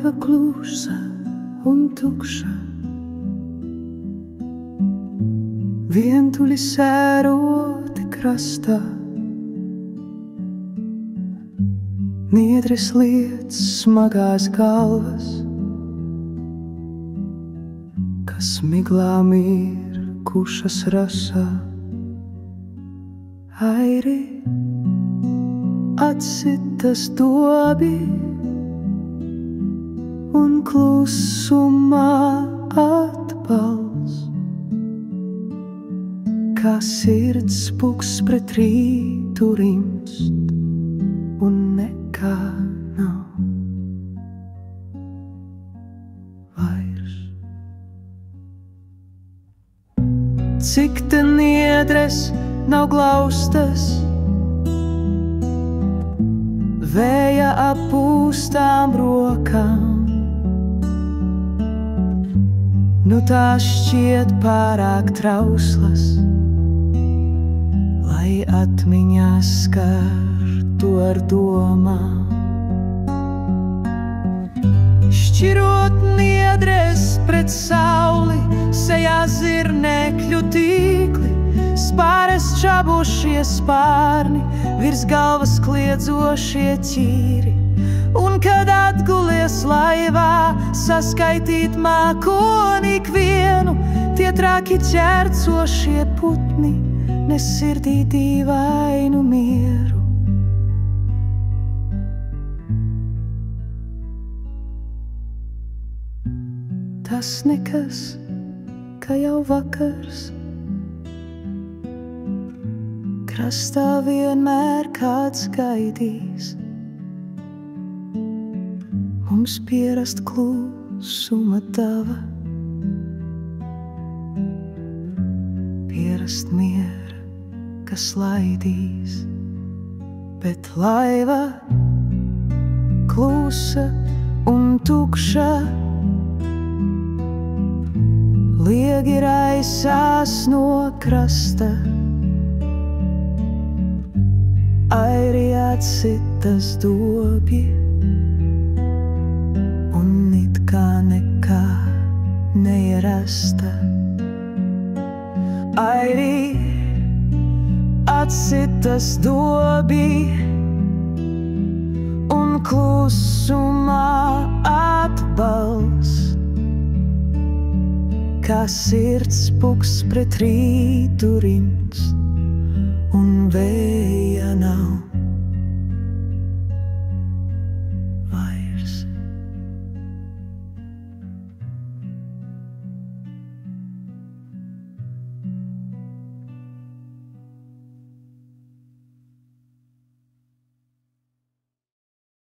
laiva klusa un tukša, vientuļi sēroti krastā, niedres liec smagās galvas, kas miglā mir kušas rasā. Airi atsitas dobi un klusumā atbalsts, kā sirds puks pret rītu rimst un nekā nav vairs. Cik te niedres nav glaustas, vēja apūstām rokām, nu tās šķiet pārāk trauslas, lai atmiņās skartu ar domām. Šķirot niedres pret sauli, sejā zirnekļu tīkli, spāres čabošie spārni, virs galvas kliedzošie ķīri. Un kad atgulies laivā, saskaitīt mākoni ikvienu, tie traki ķērcošie putni nes sirdī dīvainu mieru. Tas nekas, ka jau vakars, krastā vienmēr kāds gaidīs. Mums pierast klusuma tava, pierast miera, kas laidīs. Bet laiva klusa un tukša, liegi raisās no krasta. Airi atsitas dobi un it kā nekā neierasta. Airi atsitas dobi un klusumā atbalsts, kā sirds puks pret rītu rimst